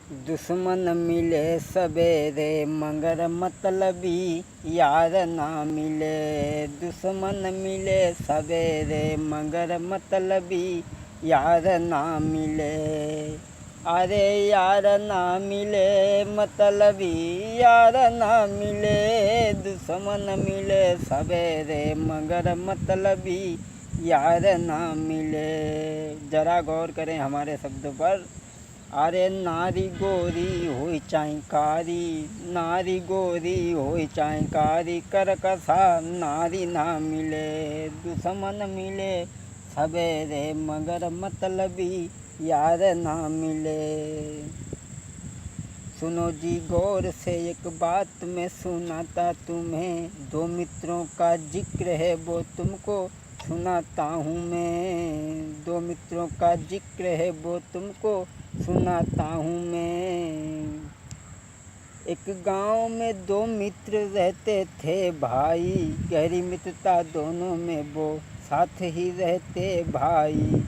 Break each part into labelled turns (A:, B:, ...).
A: दुश्मन मिले सवेरे मगर मतलबी यार ना मिले। दुश्मन मिले सवेरे मगर मतलबी यार ना मिले। अरे यार ना मिले मतलबी यार ना मिले। दुश्मन मिले सवेरे मगर मतलबी यार ना मिले। ज़रा गौर करें हमारे शब्दों पर। अरे नारी गोरी होई चाँकारी, नारी गोरी होई चाँकारी, कर कसा नारी ना मिले। दुश्मन मिले सवेरे मगर मतलबी यार ना मिले। सुनो जी गौर से एक बात मैं सुनाता तुम्हें, दो मित्रों का जिक्र है वो तुमको सुनाता हूँ मैं। दो मित्रों का जिक्र है वो तुमको सुनाता हूँ मैं। एक गांव में दो मित्र रहते थे भाई, गहरी मित्रता दोनों में वो साथ ही रहते भाई।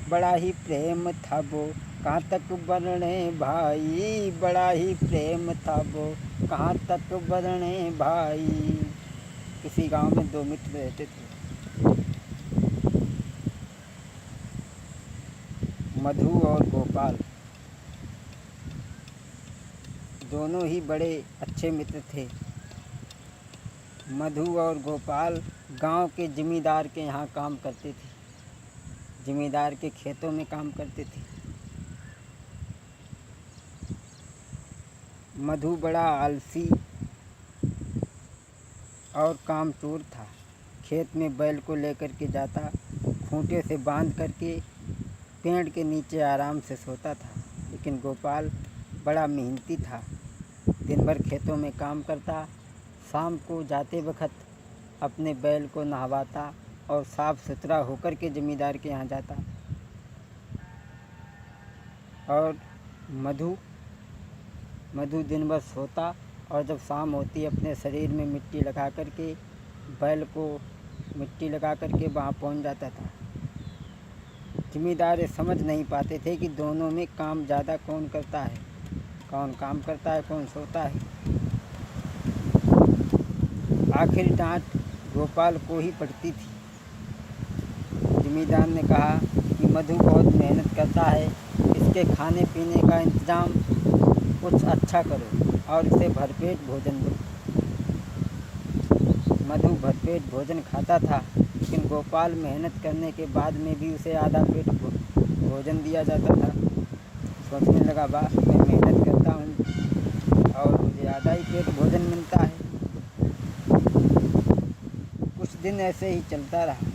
A: बड़ा ही प्रेम था वो कहाँ तक बढ़ने भाई, बड़ा ही प्रेम था वो कहाँ तक बढ़ने भाई। किसी गांव में दो मित्र रहते थे, मधु और गोपाल। दोनों ही बड़े अच्छे मित्र थे। मधु और गोपाल गांव के ज़मींदार के यहाँ काम करते थे, ज़मींदार के खेतों में काम करते थे। मधु बड़ा आलसी और कामचोर था। खेत में बैल को लेकर के जाता, खूंटे से बांध करके पेड़ के नीचे आराम से सोता था। लेकिन गोपाल बड़ा मेहनती था, दिन भर खेतों में काम करता, शाम को जाते वक्त अपने बैल को नहवाता और साफ़ सुथरा होकर के ज़मींदार के यहाँ जाता। और मधु दिन भर सोता और जब शाम होती अपने शरीर में मिट्टी लगा करके, बैल को मिट्टी लगा करके वहाँ पहुँच जाता था। ज़मींदार समझ नहीं पाते थे कि दोनों में काम ज़्यादा कौन करता है, कौन काम करता है कौन सोता है। आखिर डांट गोपाल को ही पड़ती थी। ज़मींदार ने कहा कि मधु बहुत मेहनत करता है, इसके खाने पीने का इंतज़ाम कुछ अच्छा करो और इसे भरपेट भोजन दो। मधु भरपेट भोजन खाता था, लेकिन गोपाल मेहनत करने के बाद में भी उसे आधा पेट भोजन दिया जाता था। सोचने लगा, वाह, मैं मेहनत करता हूँ और मुझे आधा ही पेट भोजन मिलता है। कुछ दिन ऐसे ही चलता रहा।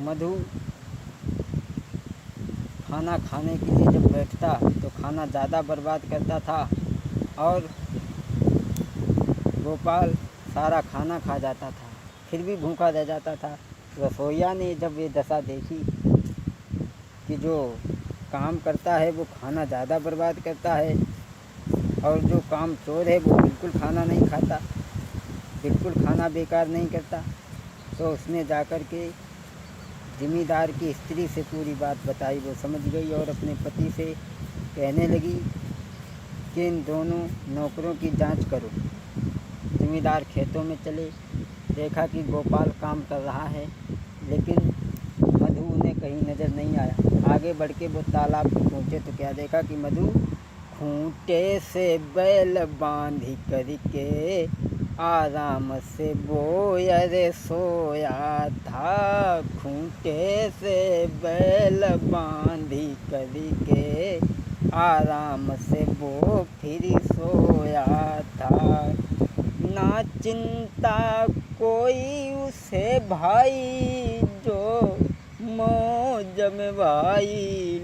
A: मधु खाना खाने के लिए जब बैठता तो खाना ज़्यादा बर्बाद करता था और गोपाल सारा खाना खा जाता था, फिर भी भूखा रह जाता था। रसोइया ने जब ये दशा देखी कि जो काम करता है वो खाना ज़्यादा बर्बाद करता है और जो काम चोर है वो बिल्कुल खाना नहीं खाता, बिल्कुल खाना बेकार नहीं करता, तो उसने जाकर के ज़मींदार की स्त्री से पूरी बात बताई। वो समझ गई और अपने पति से कहने लगी कि इन दोनों नौकरों की जांच करो। ज़मींदार खेतों में चले, देखा कि गोपाल काम कर रहा है, लेकिन मधु उन्हें कहीं नज़र नहीं आया। आगे बढ़ के वो तालाब पे पहुँचे तो क्या देखा कि मधु खूंटे से बैल बांध करके आराम से बोयर सोया था। खूंटे से बैल बांधी करके आराम से वो फिर सोया था। ना चिंता कोई उसे भाई, जो मौज में भाई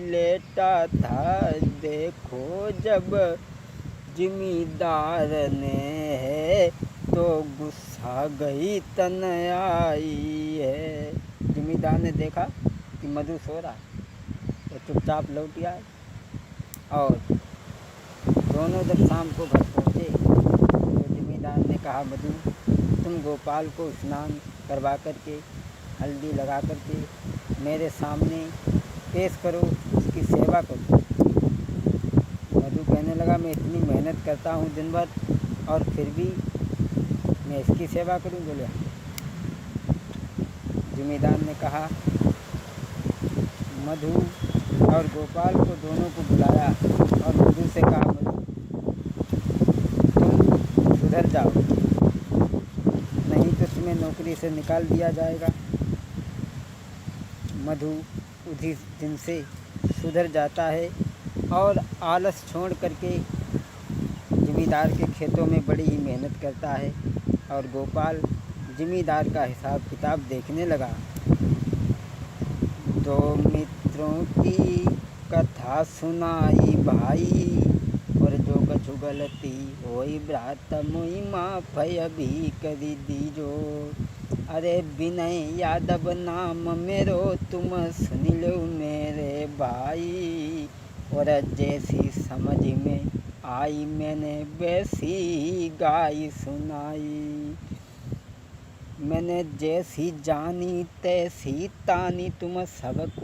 A: लेटा था। देखो जब ज़मींदार ने है तो गुस्सा गई तन आई है। ज़मींदार ने देखा कि मधु सो रहा तो चुपचाप लौट आए और दोनों जब शाम को घर पहुँचे तो ज़मींदार ने कहा, मधु तुम गोपाल को स्नान करवा करके हल्दी लगा करके मेरे सामने पेश करो, उसकी सेवा करो। कहने लगा मैं इतनी मेहनत करता हूँ दिन भर और फिर भी मैं इसकी सेवा करूँ? बोले जमींदार ने कहा मधु और गोपाल को दोनों को बुलाया और मधु से कहा मधु तुम सुधर जाओ, नहीं तो तुम्हें नौकरी से निकाल दिया जाएगा। मधु उसी दिन से सुधर जाता है और आलस छोड़ करके ज़मींदार के खेतों में बड़ी ही मेहनत करता है और गोपाल ज़मींदार का हिसाब किताब देखने लगा। दो मित्रों की कथा सुनाई भाई, और जो कछु गलती होई भ्रात मुई माफ भी करी दीजो। अरे विनय यादव नाम मेरो तुम सुन लो मेरे भाई, और जैसी समझ में आई मैंने वैसी गाई सुनाई। मैंने जैसी जानी तैसी तानी तुम सबको